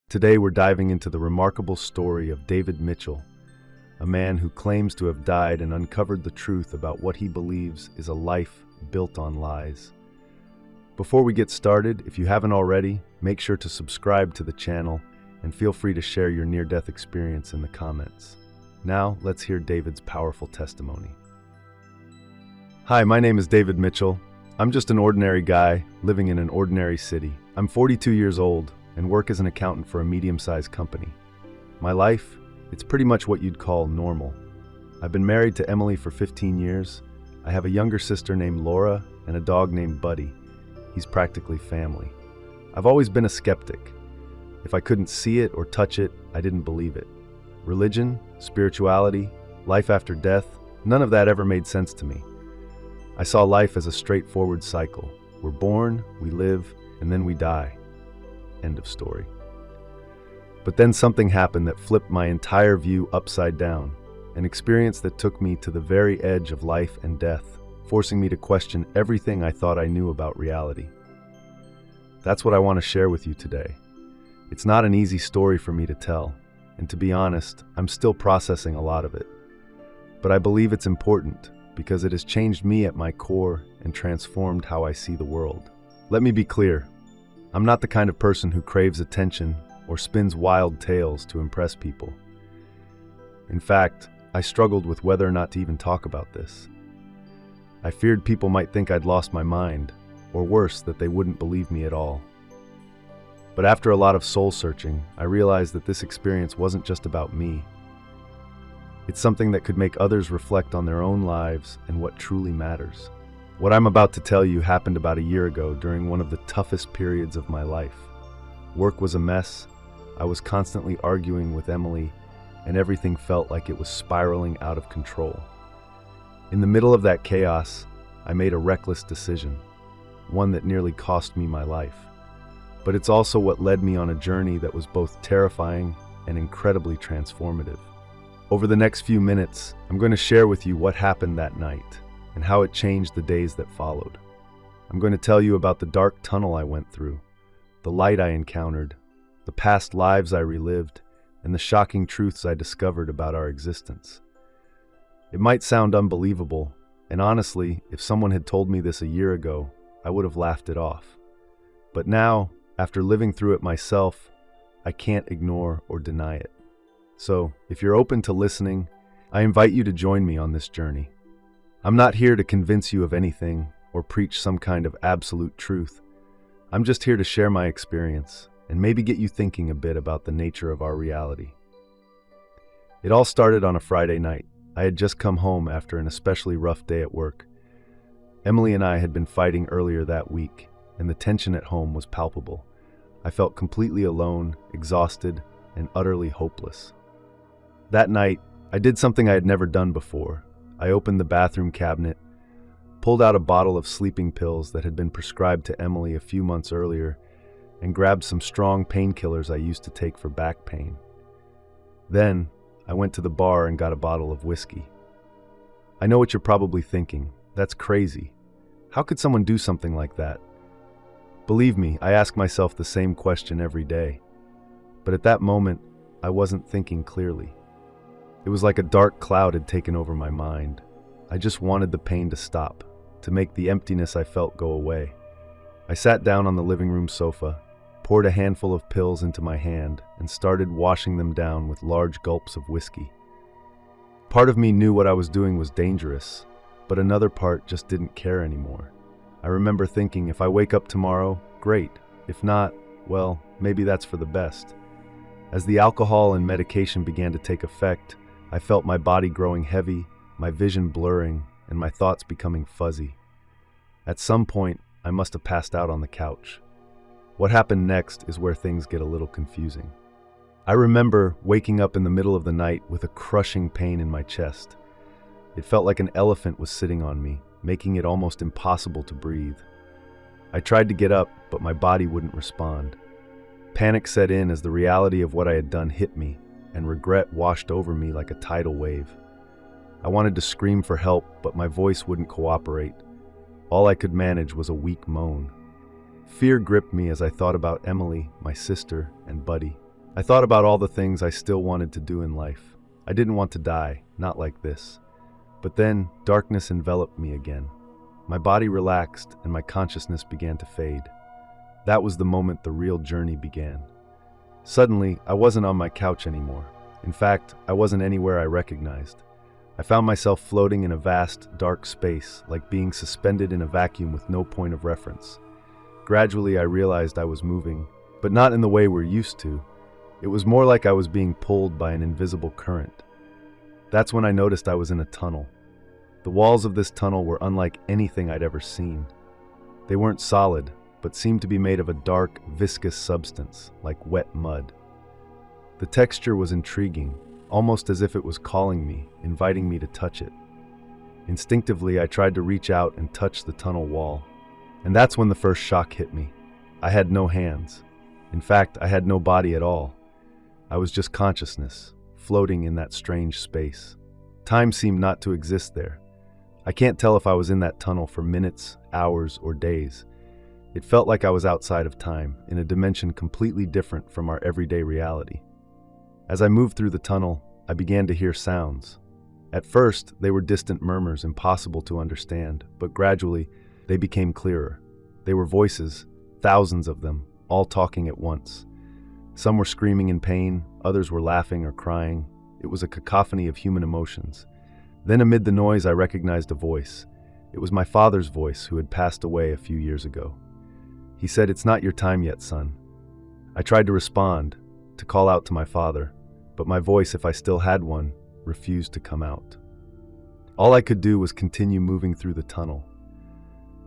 Today we're diving into the remarkable story of David Mitchell, a man who claims to have died and uncovered the truth about what he believes is a life built on lies. Before we get started, if you haven't already, make sure to subscribe to the channel and feel free to share your near-death experience in the comments. Now, let's hear David's powerful testimony. Hi, my name is David Mitchell. I'm just an ordinary guy living in an ordinary city. I'm 42 years old and work as an accountant for a medium-sized company. My life, it's pretty much what you'd call normal. I've been married to Emily for 15 years. I have a younger sister named Laura and a dog named Buddy. He's practically family. I've always been a skeptic. If I couldn't see it or touch it, I didn't believe it. Religion, spirituality, life after death, none of that ever made sense to me. I saw life as a straightforward cycle. We're born, we live, and then we die. End of story. But then something happened that flipped my entire view upside down, an experience that took me to the very edge of life and death, forcing me to question everything I thought I knew about reality. That's what I want to share with you today. It's not an easy story for me to tell, and to be honest, I'm still processing a lot of it. But I believe it's important because it has changed me at my core and transformed how I see the world. Let me be clear. I'm not the kind of person who craves attention or spins wild tales to impress people. In fact, I struggled with whether or not to even talk about this. I feared people might think I'd lost my mind, or worse, that they wouldn't believe me at all. But after a lot of soul-searching, I realized that this experience wasn't just about me. It's something that could make others reflect on their own lives and what truly matters. What I'm about to tell you happened about a year ago during one of the toughest periods of my life. Work was a mess, I was constantly arguing with Emily, and everything felt like it was spiraling out of control. In the middle of that chaos, I made a reckless decision, one that nearly cost me my life. But it's also what led me on a journey that was both terrifying and incredibly transformative. Over the next few minutes, I'm going to share with you what happened that night and how it changed the days that followed. I'm going to tell you about the dark tunnel I went through, the light I encountered, the past lives I relived, and the shocking truths I discovered about our existence. It might sound unbelievable, and honestly, if someone had told me this a year ago, I would have laughed it off. But now, after living through it myself, I can't ignore or deny it. So, if you're open to listening, I invite you to join me on this journey. I'm not here to convince you of anything or preach some kind of absolute truth. I'm just here to share my experience and maybe get you thinking a bit about the nature of our reality. It all started on a Friday night. I had just come home after an especially rough day at work. Emily and I had been fighting earlier that week, and the tension at home was palpable. I felt completely alone, exhausted, and utterly hopeless. That night, I did something I had never done before. I opened the bathroom cabinet, pulled out a bottle of sleeping pills that had been prescribed to Emily a few months earlier, and grabbed some strong painkillers I used to take for back pain. Then, I went to the bar and got a bottle of whiskey. I know what you're probably thinking. That's crazy. How could someone do something like that? Believe me, I ask myself the same question every day. But at that moment, I wasn't thinking clearly. It was like a dark cloud had taken over my mind. I just wanted the pain to stop, to make the emptiness I felt go away. I sat down on the living room sofa, poured a handful of pills into my hand, and started washing them down with large gulps of whiskey. Part of me knew what I was doing was dangerous, but another part just didn't care anymore. I remember thinking, if I wake up tomorrow, great. If not, well, maybe that's for the best. As the alcohol and medication began to take effect, I felt my body growing heavy, my vision blurring, and my thoughts becoming fuzzy. At some point, I must have passed out on the couch. What happened next is where things get a little confusing. I remember waking up in the middle of the night with a crushing pain in my chest. It felt like an elephant was sitting on me, making it almost impossible to breathe. I tried to get up, but my body wouldn't respond. Panic set in as the reality of what I had done hit me, and regret washed over me like a tidal wave. I wanted to scream for help, but my voice wouldn't cooperate. All I could manage was a weak moan. Fear gripped me as I thought about Emily, my sister, and Buddy. I thought about all the things I still wanted to do in life. I didn't want to die, not like this. But then, darkness enveloped me again. My body relaxed and my consciousness began to fade. That was the moment the real journey began. Suddenly, I wasn't on my couch anymore. In fact, I wasn't anywhere I recognized. I found myself floating in a vast, dark space, like being suspended in a vacuum with no point of reference. Gradually, I realized I was moving, but not in the way we're used to. It was more like I was being pulled by an invisible current. That's when I noticed I was in a tunnel. The walls of this tunnel were unlike anything I'd ever seen. They weren't solid, but seemed to be made of a dark, viscous substance, like wet mud. The texture was intriguing, almost as if it was calling me, inviting me to touch it. Instinctively, I tried to reach out and touch the tunnel wall. And that's when the first shock hit me. I had no hands. In fact, I had no body at all. I was just consciousness, floating in that strange space. Time seemed not to exist there. I can't tell if I was in that tunnel for minutes, hours, or days. It felt like I was outside of time, in a dimension completely different from our everyday reality. As I moved through the tunnel, I began to hear sounds. At first, they were distant murmurs impossible to understand, but gradually, they became clearer. They were voices, thousands of them, all talking at once. Some were screaming in pain, others were laughing or crying. It was a cacophony of human emotions. Then amid the noise, I recognized a voice. It was my father's voice, who had passed away a few years ago. He said, "It's not your time yet, son." I tried to respond, to call out to my father, but my voice, if I still had one, refused to come out. All I could do was continue moving through the tunnel.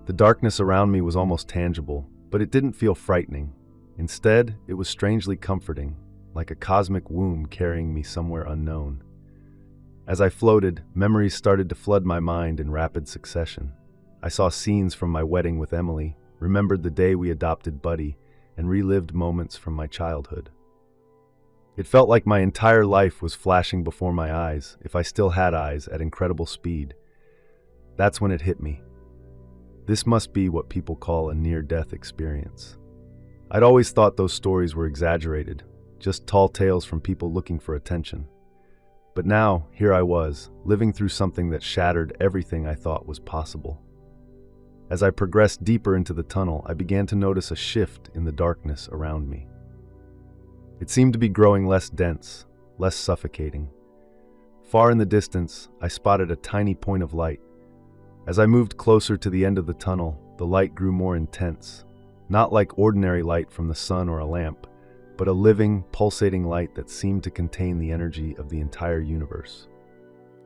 The darkness around me was almost tangible, but it didn't feel frightening. Instead, it was strangely comforting, like a cosmic womb carrying me somewhere unknown. As I floated, memories started to flood my mind in rapid succession. I saw scenes from my wedding with Emily, remembered the day we adopted Buddy, and relived moments from my childhood. It felt like my entire life was flashing before my eyes, if I still had eyes, at incredible speed. That's when it hit me. This must be what people call a near-death experience. I'd always thought those stories were exaggerated, just tall tales from people looking for attention. But now, here I was, living through something that shattered everything I thought was possible. As I progressed deeper into the tunnel, I began to notice a shift in the darkness around me. It seemed to be growing less dense, less suffocating. Far in the distance, I spotted a tiny point of light. As I moved closer to the end of the tunnel, the light grew more intense, not like ordinary light from the sun or a lamp, but a living, pulsating light that seemed to contain the energy of the entire universe.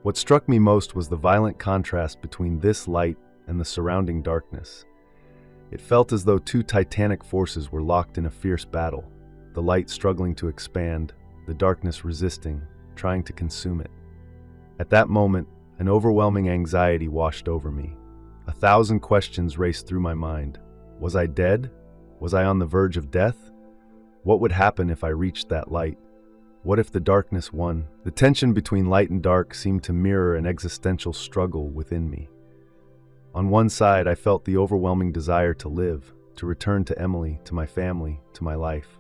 What struck me most was the violent contrast between this light and the surrounding darkness. It felt as though two titanic forces were locked in a fierce battle, the light struggling to expand, the darkness resisting, trying to consume it. At that moment, an overwhelming anxiety washed over me. 1,000 questions raced through my mind. Was I dead? Was I on the verge of death? What would happen if I reached that light? What if the darkness won? The tension between light and dark seemed to mirror an existential struggle within me. On one side, I felt the overwhelming desire to live, to return to Emily, to my family, to my life.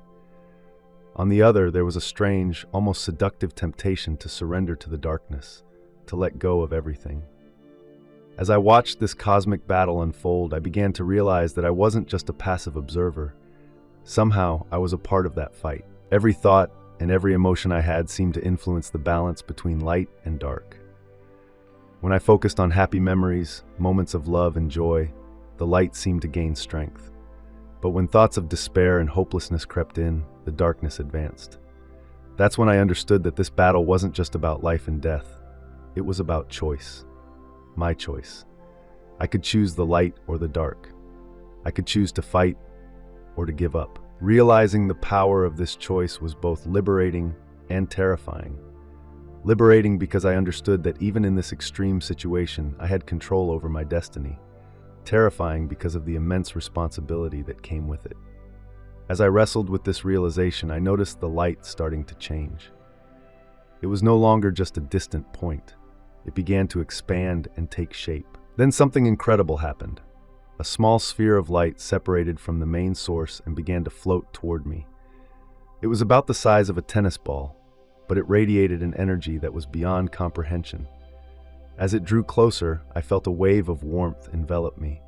On the other, there was a strange, almost seductive temptation to surrender to the darkness, to let go of everything. As I watched this cosmic battle unfold, I began to realize that I wasn't just a passive observer. Somehow, I was a part of that fight. Every thought and every emotion I had seemed to influence the balance between light and dark. When I focused on happy memories, moments of love and joy, the light seemed to gain strength. But when thoughts of despair and hopelessness crept in, the darkness advanced. That's when I understood that this battle wasn't just about life and death. It was about choice. My choice. I could choose the light or the dark. I could choose to fight or to give up. Realizing the power of this choice was both liberating and terrifying. Liberating because I understood that even in this extreme situation, I had control over my destiny. Terrifying because of the immense responsibility that came with it. As I wrestled with this realization, I noticed the light starting to change. It was no longer just a distant point. It began to expand and take shape. Then something incredible happened. A small sphere of light separated from the main source and began to float toward me. It was about the size of a tennis ball, but it radiated an energy that was beyond comprehension. As it drew closer, I felt a wave of warmth envelop me.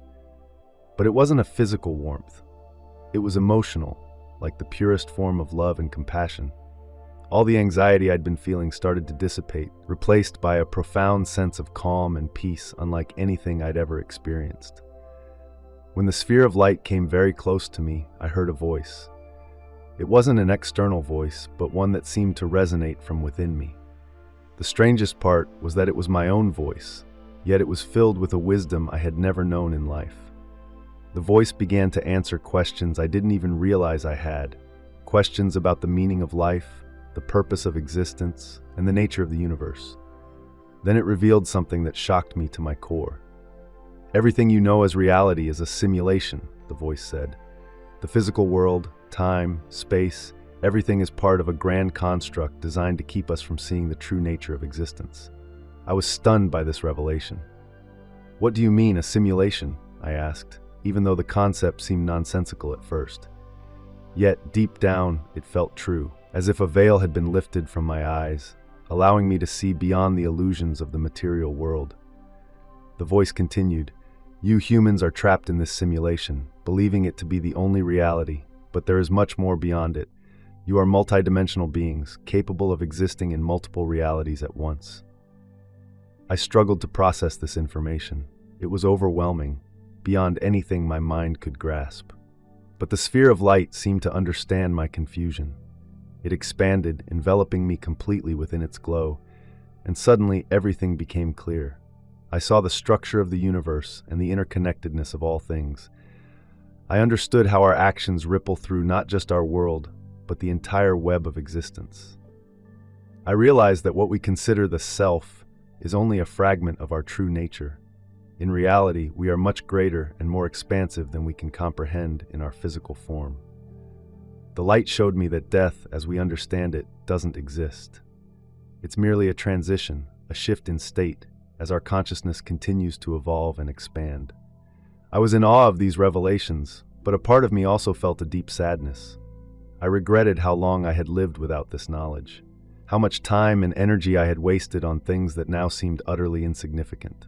But it wasn't a physical warmth. It was emotional, like the purest form of love and compassion. All the anxiety I'd been feeling started to dissipate, replaced by a profound sense of calm and peace unlike anything I'd ever experienced. When the sphere of light came very close to me, I heard a voice. It wasn't an external voice, but one that seemed to resonate from within me. The strangest part was that it was my own voice, yet it was filled with a wisdom I had never known in life. The voice began to answer questions I didn't even realize I had, questions about the meaning of life, the purpose of existence, and the nature of the universe. Then it revealed something that shocked me to my core. "Everything you know as reality is a simulation," the voice said. "The physical world, time, space, everything is part of a grand construct designed to keep us from seeing the true nature of existence." I was stunned by this revelation. "What do you mean, a simulation?" I asked, even though the concept seemed nonsensical at first. Yet, deep down, it felt true, as if a veil had been lifted from my eyes, allowing me to see beyond the illusions of the material world. The voice continued, "You humans are trapped in this simulation, believing it to be the only reality, but there is much more beyond it. You are multidimensional beings, capable of existing in multiple realities at once." I struggled to process this information. It was overwhelming, beyond anything my mind could grasp. But the sphere of light seemed to understand my confusion. It expanded, enveloping me completely within its glow, and suddenly everything became clear. I saw the structure of the universe and the interconnectedness of all things. I understood how our actions ripple through not just our world, but the entire web of existence. I realized that what we consider the self is only a fragment of our true nature. In reality, we are much greater and more expansive than we can comprehend in our physical form. The light showed me that death, as we understand it, doesn't exist. It's merely a transition, a shift in state, as our consciousness continues to evolve and expand. I was in awe of these revelations, but a part of me also felt a deep sadness. I regretted how long I had lived without this knowledge, how much time and energy I had wasted on things that now seemed utterly insignificant.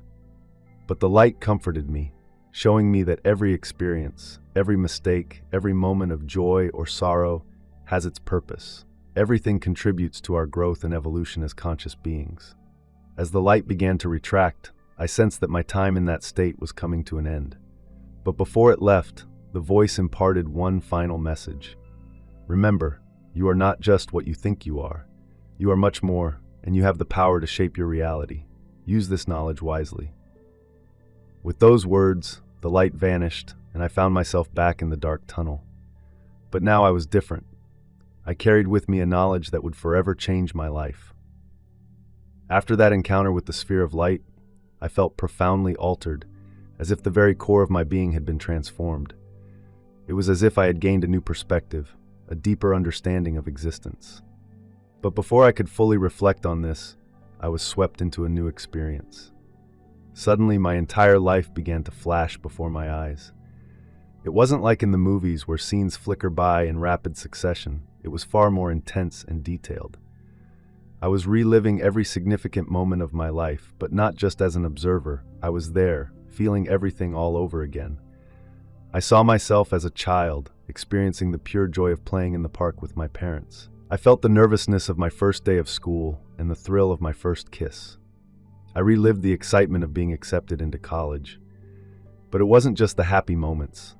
But the light comforted me, showing me that every experience, every mistake, every moment of joy or sorrow has its purpose. Everything contributes to our growth and evolution as conscious beings. As the light began to retract, I sensed that my time in that state was coming to an end. But before it left, the voice imparted one final message. "Remember, you are not just what you think you are. You are much more, and you have the power to shape your reality. Use this knowledge wisely." With those words, the light vanished, and I found myself back in the dark tunnel. But now I was different. I carried with me a knowledge that would forever change my life. After that encounter with the sphere of light, I felt profoundly altered, as if the very core of my being had been transformed. It was as if I had gained a new perspective, a deeper understanding of existence. But before I could fully reflect on this, I was swept into a new experience. Suddenly, my entire life began to flash before my eyes. It wasn't like in the movies where scenes flicker by in rapid succession. It was far more intense and detailed. I was reliving every significant moment of my life, but not just as an observer. I was there, feeling everything all over again. I saw myself as a child, experiencing the pure joy of playing in the park with my parents. I felt the nervousness of my first day of school and the thrill of my first kiss. I relived the excitement of being accepted into college. But it wasn't just the happy moments.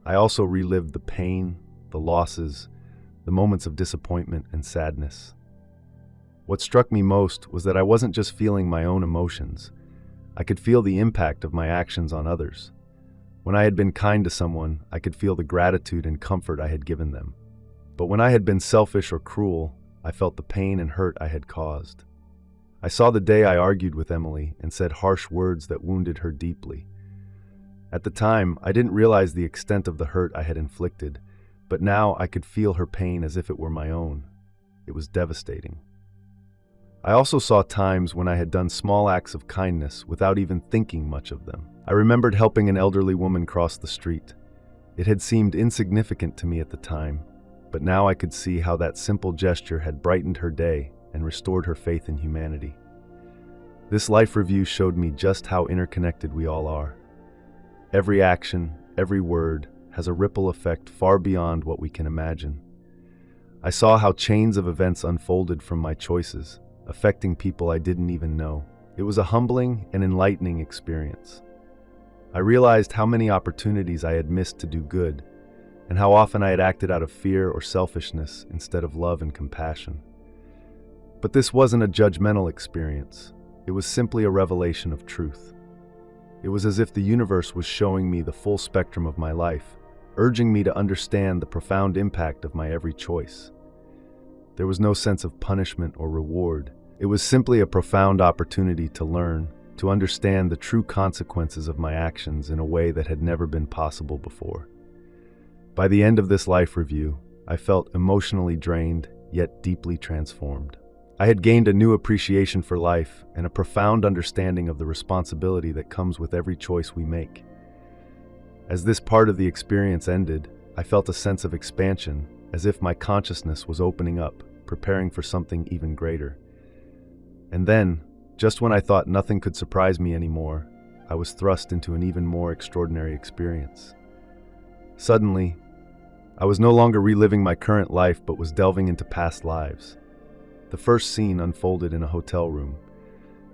I also relived the pain, the losses, the moments of disappointment and sadness. What struck me most was that I wasn't just feeling my own emotions. I could feel the impact of my actions on others. When I had been kind to someone, I could feel the gratitude and comfort I had given them. But when I had been selfish or cruel, I felt the pain and hurt I had caused. I saw the day I argued with Emily and said harsh words that wounded her deeply. At the time, I didn't realize the extent of the hurt I had inflicted, but now I could feel her pain as if it were my own. It was devastating. I also saw times when I had done small acts of kindness without even thinking much of them. I remembered helping an elderly woman cross the street. It had seemed insignificant to me at the time, but now I could see how that simple gesture had brightened her day and restored her faith in humanity. This life review showed me just how interconnected we all are. Every action, every word, has a ripple effect far beyond what we can imagine. I saw how chains of events unfolded from my choices, affecting people I didn't even know. It was a humbling and enlightening experience. I realized how many opportunities I had missed to do good, and how often I had acted out of fear or selfishness instead of love and compassion. But this wasn't a judgmental experience. It was simply a revelation of truth. It was as if the universe was showing me the full spectrum of my life, urging me to understand the profound impact of my every choice. There was no sense of punishment or reward. It was simply a profound opportunity to learn, to understand the true consequences of my actions in a way that had never been possible before. By the end of this life review, I felt emotionally drained, yet deeply transformed. I had gained a new appreciation for life and a profound understanding of the responsibility that comes with every choice we make. As this part of the experience ended, I felt a sense of expansion, as if my consciousness was opening up, preparing for something even greater. And then, just when I thought nothing could surprise me anymore, I was thrust into an even more extraordinary experience. Suddenly, I was no longer reliving my current life but was delving into past lives. The first scene unfolded in a hotel room.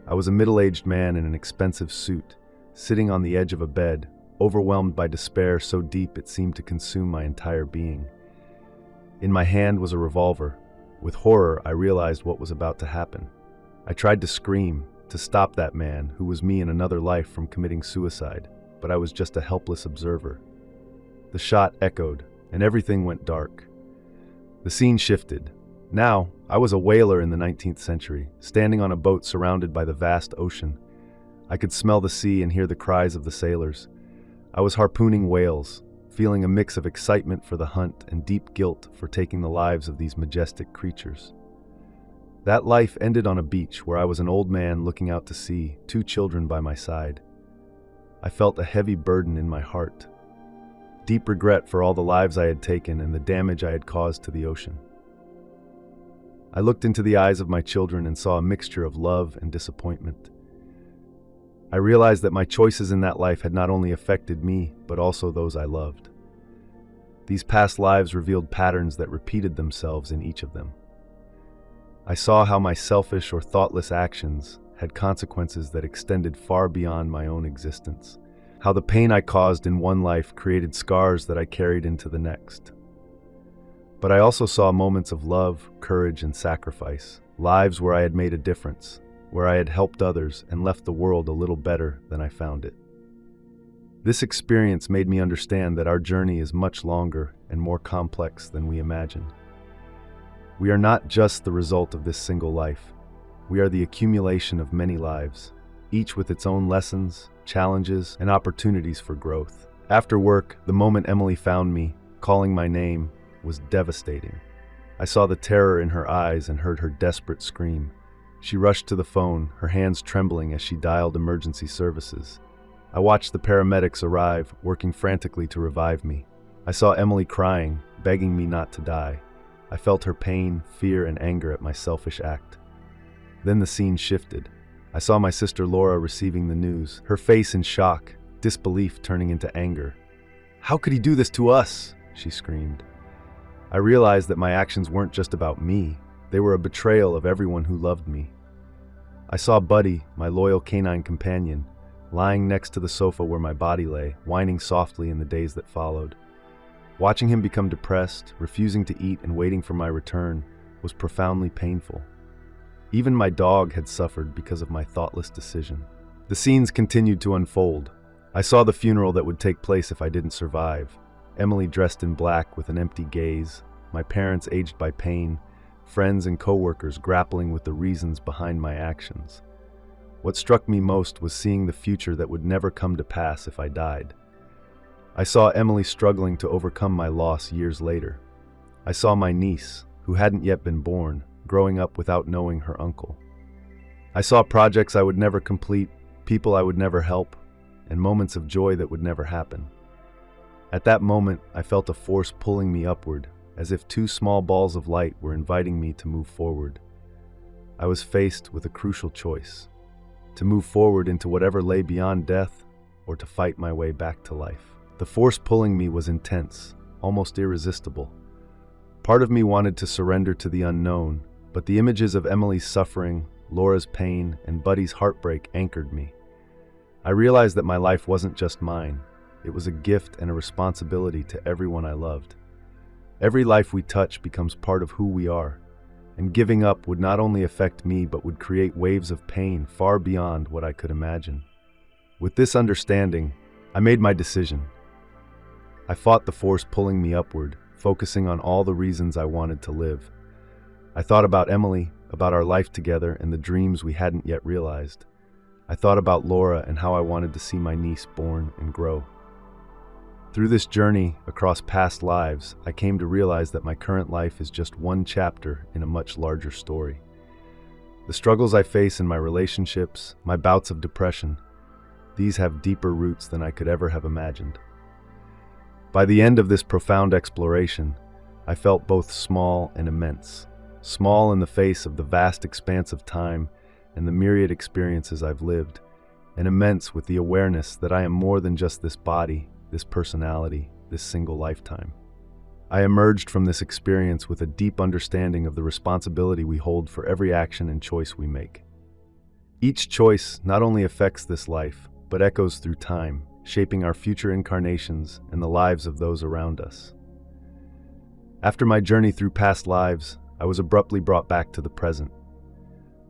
I was a middle-aged man in an expensive suit, sitting on the edge of a bed, overwhelmed by despair so deep it seemed to consume my entire being. In my hand was a revolver. With horror, I realized what was about to happen. I tried to scream, to stop that man, who was me in another life, from committing suicide, but I was just a helpless observer. The shot echoed, and everything went dark. The scene shifted. Now, I was a whaler in the 19th century, standing on a boat surrounded by the vast ocean. I could smell the sea and hear the cries of the sailors. I was harpooning whales, feeling a mix of excitement for the hunt and deep guilt for taking the lives of these majestic creatures. That life ended on a beach where I was an old man looking out to sea, 2 children by my side. I felt a heavy burden in my heart, deep regret for all the lives I had taken and the damage I had caused to the ocean. I looked into the eyes of my children and saw a mixture of love and disappointment. I realized that my choices in that life had not only affected me, but also those I loved. These past lives revealed patterns that repeated themselves in each of them. I saw how my selfish or thoughtless actions had consequences that extended far beyond my own existence, how the pain I caused in one life created scars that I carried into the next. But I also saw moments of love, courage, and sacrifice, lives where I had made a difference, where I had helped others and left the world a little better than I found it. This experience made me understand that our journey is much longer and more complex than we imagine. We are not just the result of this single life. We are the accumulation of many lives, each with its own lessons, challenges, and opportunities for growth. After work, the moment Emily found me, calling my name, was devastating. I saw the terror in her eyes and heard her desperate scream. She rushed to the phone, her hands trembling as she dialed emergency services. I watched the paramedics arrive, working frantically to revive me. I saw Emily crying, begging me not to die. I felt her pain, fear, and anger at my selfish act. Then the scene shifted. I saw my sister Laura receiving the news, her face in shock, disbelief turning into anger. "How could he do this to us?" she screamed. I realized that my actions weren't just about me. They were a betrayal of everyone who loved me. I saw Buddy, my loyal canine companion, lying next to the sofa where my body lay, whining softly in the days that followed. Watching him become depressed, refusing to eat, and waiting for my return was profoundly painful. Even my dog had suffered because of my thoughtless decision. The scenes continued to unfold. I saw the funeral that would take place if I didn't survive. Emily dressed in black with an empty gaze, my parents aged by pain, friends and co-workers grappling with the reasons behind my actions. What struck me most was seeing the future that would never come to pass if I died. I saw Emily struggling to overcome my loss years later. I saw my niece, who hadn't yet been born, growing up without knowing her uncle. I saw projects I would never complete, people I would never help, and moments of joy that would never happen. At that moment, I felt a force pulling me upward, as if two small balls of light were inviting me to move forward. I was faced with a crucial choice: to move forward into whatever lay beyond death, or to fight my way back to life. The force pulling me was intense, almost irresistible. Part of me wanted to surrender to the unknown, but the images of Emily's suffering, Laura's pain, and Buddy's heartbreak anchored me. I realized that my life wasn't just mine. It was a gift and a responsibility to everyone I loved. Every life we touch becomes part of who we are, and giving up would not only affect me but would create waves of pain far beyond what I could imagine. With this understanding, I made my decision. I fought the force pulling me upward, focusing on all the reasons I wanted to live. I thought about Emily, about our life together and the dreams we hadn't yet realized. I thought about Laura and how I wanted to see my niece born and grow. Through this journey across past lives, I came to realize that my current life is just one chapter in a much larger story. The struggles I face in my relationships, my bouts of depression, these have deeper roots than I could ever have imagined. By the end of this profound exploration, I felt both small and immense. Small in the face of the vast expanse of time and the myriad experiences I've lived, and immense with the awareness that I am more than just this body, this personality, this single lifetime. I emerged from this experience with a deep understanding of the responsibility we hold for every action and choice we make. Each choice not only affects this life, but echoes through time, shaping our future incarnations and the lives of those around us. After my journey through past lives, I was abruptly brought back to the present.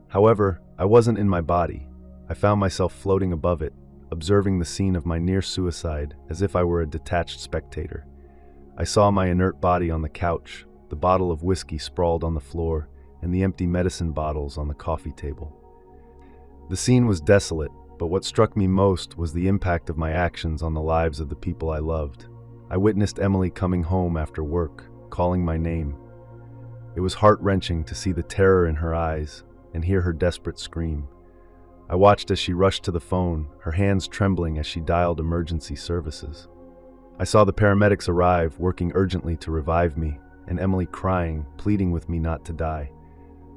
However, I wasn't in my body. I found myself floating above it, observing the scene of my near suicide as if I were a detached spectator. I saw my inert body on the couch, the bottle of whiskey sprawled on the floor, and the empty medicine bottles on the coffee table. The scene was desolate, but what struck me most was the impact of my actions on the lives of the people I loved. I witnessed Emily coming home after work, calling my name. It was heart-wrenching to see the terror in her eyes and hear her desperate scream. I watched as she rushed to the phone, her hands trembling as she dialed emergency services. I saw the paramedics arrive, working urgently to revive me, and Emily crying, pleading with me not to die.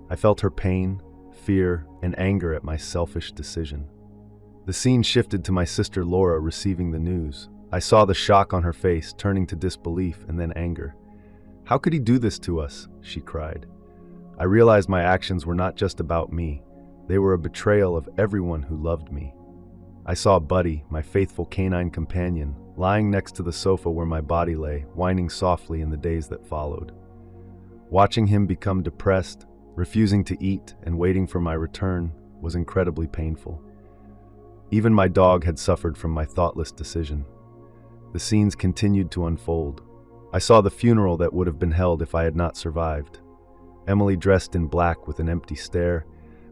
I felt her pain, fear, and anger at my selfish decision. The scene shifted to my sister Laura receiving the news. I saw the shock on her face, turning to disbelief and then anger. "How could he do this to us?" she cried. I realized my actions were not just about me. They were a betrayal of everyone who loved me. I saw Buddy, my faithful canine companion, lying next to the sofa where my body lay, whining softly in the days that followed. Watching him become depressed, refusing to eat, and waiting for my return was incredibly painful. Even my dog had suffered from my thoughtless decision. The scenes continued to unfold. I saw the funeral that would have been held if I had not survived. Emily dressed in black with an empty stare,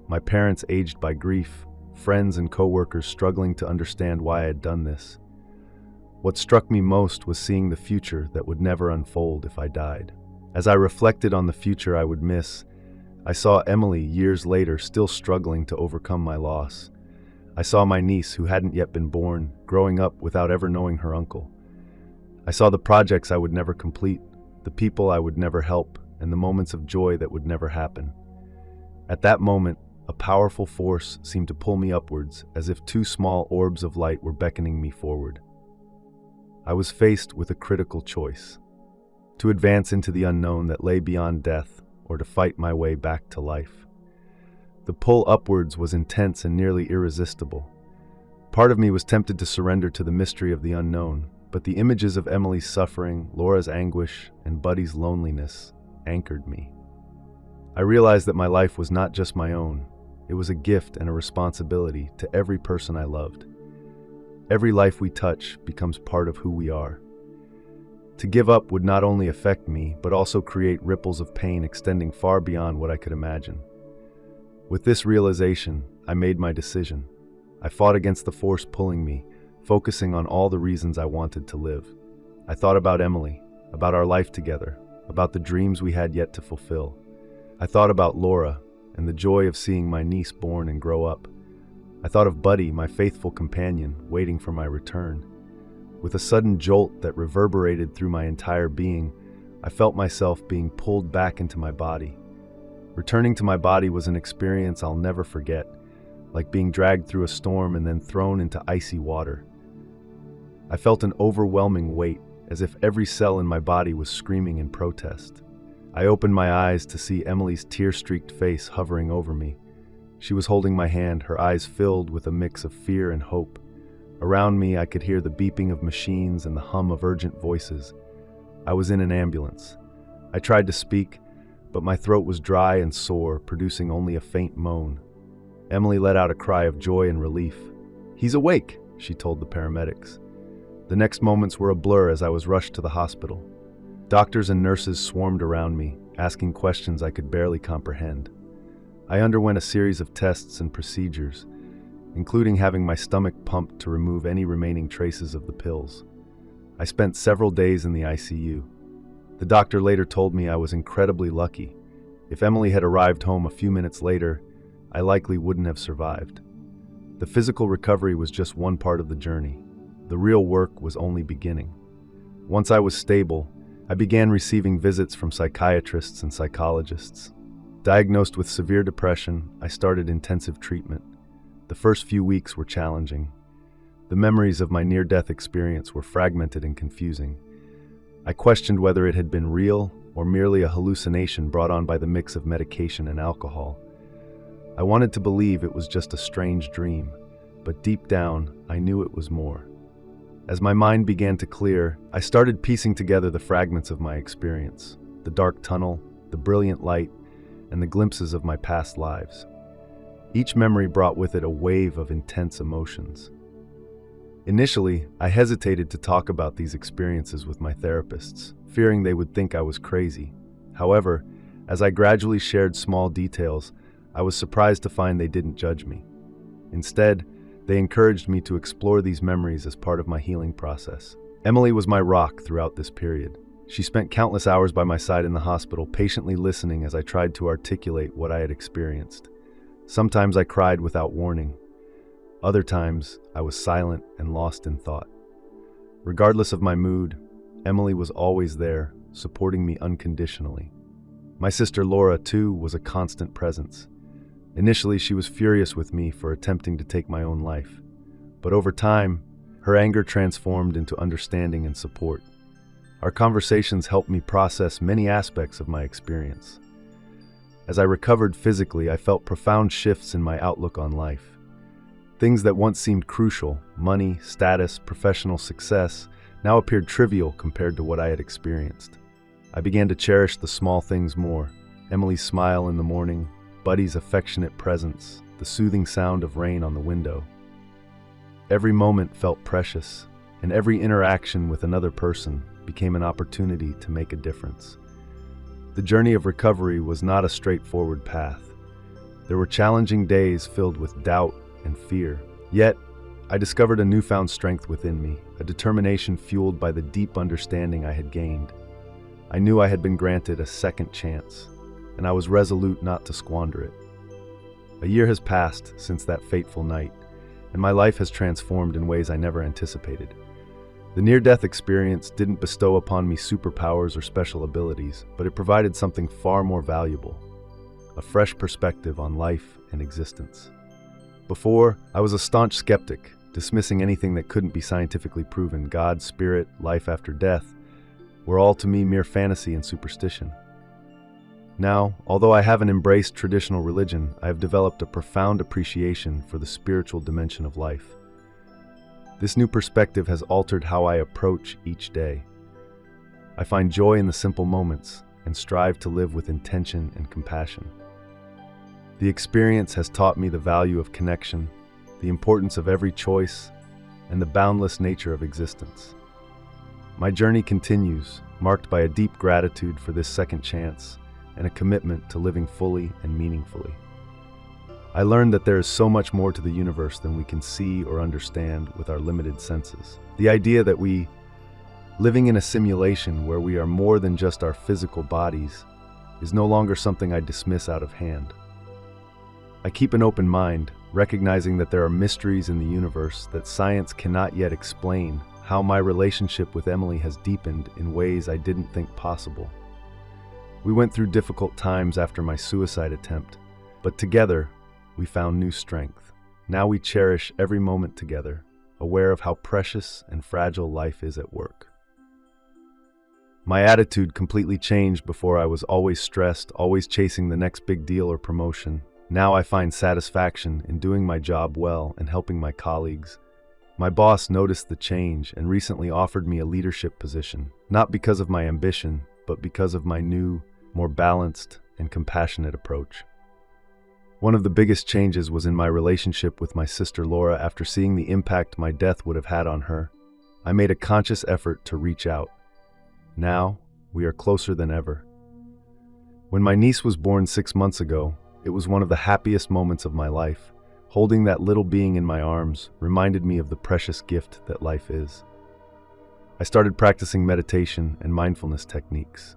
my parents aged by grief, friends and co-workers struggling to understand why I had done this. What struck me most was seeing the future that would never unfold if I died. As I reflected on the future I would miss, I saw Emily years later still struggling to overcome my loss. I saw my niece, who hadn't yet been born, growing up without ever knowing her uncle. I saw the projects I would never complete, the people I would never help, and the moments of joy that would never happen. At that moment, a powerful force seemed to pull me upwards, as if two small orbs of light were beckoning me forward. I was faced with a critical choice: to advance into the unknown that lay beyond death, or to fight my way back to life. The pull upwards was intense and nearly irresistible. Part of me was tempted to surrender to the mystery of the unknown, but the images of Emily's suffering, Laura's anguish, and Buddy's loneliness anchored me. I realized that my life was not just my own. It was a gift and a responsibility to every person I loved. Every life we touch becomes part of who we are. To give up would not only affect me, but also create ripples of pain extending far beyond what I could imagine. With this realization, I made my decision. I fought against the force pulling me, focusing on all the reasons I wanted to live. I thought about Emily, about our life together, about the dreams we had yet to fulfill. I thought about Laura and the joy of seeing my niece born and grow up. I thought of Buddy, my faithful companion, waiting for my return. With a sudden jolt that reverberated through my entire being, I felt myself being pulled back into my body. Returning to my body was an experience I'll never forget, like being dragged through a storm and then thrown into icy water. I felt an overwhelming weight, as if every cell in my body was screaming in protest. I opened my eyes to see Emily's tear-streaked face hovering over me. She was holding my hand, her eyes filled with a mix of fear and hope. Around me, I could hear the beeping of machines and the hum of urgent voices. I was in an ambulance. I tried to speak, but my throat was dry and sore, producing only a faint moan. Emily let out a cry of joy and relief. "He's awake," she told the paramedics. The next moments were a blur as I was rushed to the hospital. Doctors and nurses swarmed around me, asking questions I could barely comprehend. I underwent a series of tests and procedures, including having my stomach pumped to remove any remaining traces of the pills. I spent several days in the ICU. The doctor later told me I was incredibly lucky. If Emily had arrived home a few minutes later, I likely wouldn't have survived. The physical recovery was just one part of the journey. The real work was only beginning. Once I was stable, I began receiving visits from psychiatrists and psychologists. Diagnosed with severe depression, I started intensive treatment. The first few weeks were challenging. The memories of my near-death experience were fragmented and confusing. I questioned whether it had been real or merely a hallucination brought on by the mix of medication and alcohol. I wanted to believe it was just a strange dream, but deep down, I knew it was more. As my mind began to clear, I started piecing together the fragments of my experience, the dark tunnel, the brilliant light, and the glimpses of my past lives. Each memory brought with it a wave of intense emotions. Initially, I hesitated to talk about these experiences with my therapists, fearing they would think I was crazy. However, as I gradually shared small details, I was surprised to find they didn't judge me. Instead, they encouraged me to explore these memories as part of my healing process. Emily was my rock throughout this period. She spent countless hours by my side in the hospital, patiently listening as I tried to articulate what I had experienced. Sometimes I cried without warning. Other times, I was silent and lost in thought. Regardless of my mood, Emily was always there, supporting me unconditionally. My sister Laura, too, was a constant presence. Initially, she was furious with me for attempting to take my own life. But over time, her anger transformed into understanding and support. Our conversations helped me process many aspects of my experience. As I recovered physically, I felt profound shifts in my outlook on life. Things that once seemed crucial, money, status, professional success, now appeared trivial compared to what I had experienced. I began to cherish the small things more: Emily's smile in the morning, Buddy's affectionate presence, the soothing sound of rain on the window. Every moment felt precious, and every interaction with another person became an opportunity to make a difference. The journey of recovery was not a straightforward path. There were challenging days filled with doubt and fear. Yet, I discovered a newfound strength within me, a determination fueled by the deep understanding I had gained. I knew I had been granted a second chance, and I was resolute not to squander it. A year has passed since that fateful night, and my life has transformed in ways I never anticipated. The near-death experience didn't bestow upon me superpowers or special abilities, but it provided something far more valuable: a fresh perspective on life and existence. Before, I was a staunch skeptic, dismissing anything that couldn't be scientifically proven. God, spirit, life after death were all to me mere fantasy and superstition. Now, although I haven't embraced traditional religion, I have developed a profound appreciation for the spiritual dimension of life. This new perspective has altered how I approach each day. I find joy in the simple moments and strive to live with intention and compassion. The experience has taught me the value of connection, the importance of every choice, and the boundless nature of existence. My journey continues, marked by a deep gratitude for this second chance and a commitment to living fully and meaningfully. I learned that there is so much more to the universe than we can see or understand with our limited senses. The idea that living in a simulation where we are more than just our physical bodies is no longer something I dismiss out of hand. I keep an open mind, recognizing that there are mysteries in the universe that science cannot yet explain. how my relationship with Emily has deepened in ways I didn't think possible. We went through difficult times after my suicide attempt, but together we found new strength. Now we cherish every moment together, aware of how precious and fragile life is at work. My attitude completely changed. Before I was always stressed, always chasing the next big deal or promotion. Now I find satisfaction in doing my job well and helping my colleagues. My boss noticed the change and recently offered me a leadership position, not because of my ambition, but because of my new, more balanced and compassionate approach. One of the biggest changes was in my relationship with my sister Laura. After seeing the impact my death would have had on her, I made a conscious effort to reach out. Now, we are closer than ever. When my niece was born 6 months ago, it was one of the happiest moments of my life. Holding that little being in my arms reminded me of the precious gift that life is. I started practicing meditation and mindfulness techniques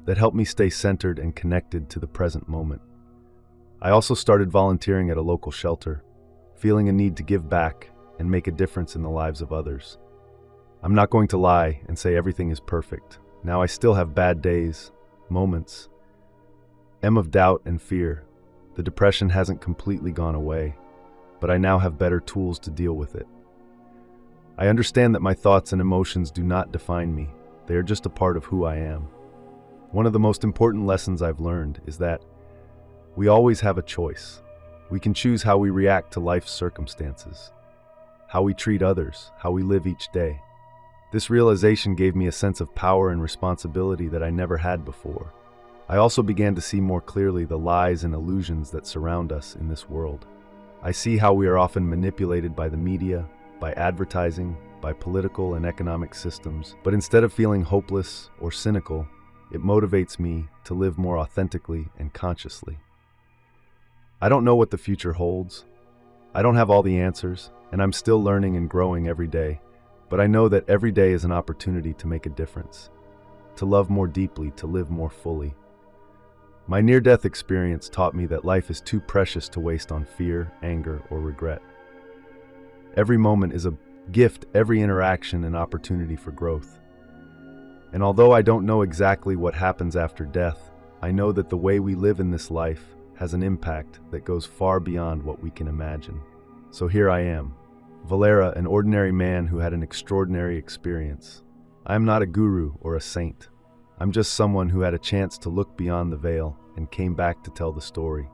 that helped me stay centered and connected to the present moment. I also started volunteering at a local shelter, feeling a need to give back and make a difference in the lives of others. I'm not going to lie and say everything is perfect. Now I still have bad days, moments, of doubt and fear. The depression hasn't completely gone away, but I now have better tools to deal with it. I understand that my thoughts and emotions do not define me. They are just a part of who I am. One of the most important lessons I've learned is that we always have a choice. We can choose how we react to life's circumstances, how we treat others, how we live each day. This realization gave me a sense of power and responsibility that I never had before. I also began to see more clearly the lies and illusions that surround us in this world. I see how we are often manipulated by the media, by advertising, by political and economic systems. But instead of feeling hopeless or cynical, it motivates me to live more authentically and consciously. I don't know what the future holds. I don't have all the answers, and I'm still learning and growing every day. But I know that every day is an opportunity to make a difference, to love more deeply, to live more fully. My near-death experience taught me that life is too precious to waste on fear, anger, or regret. Every moment is a gift, every interaction an opportunity for growth. And although I don't know exactly what happens after death, I know that the way we live in this life has an impact that goes far beyond what we can imagine. So here I am, Valera, an ordinary man who had an extraordinary experience. I am not a guru or a saint. I'm just someone who had a chance to look beyond the veil and came back to tell the story.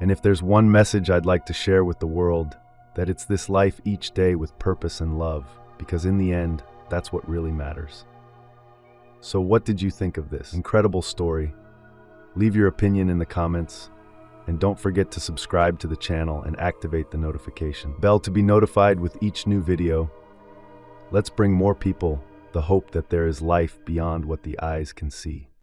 And if there's one message I'd like to share with the world, that it's this life each day with purpose and love, because in the end, that's what really matters. So what did you think of this incredible story? Leave your opinion in the comments. And don't forget to subscribe to the channel and activate the notification bell to be notified with each new video. Let's bring more people the hope that there is life beyond what the eyes can see.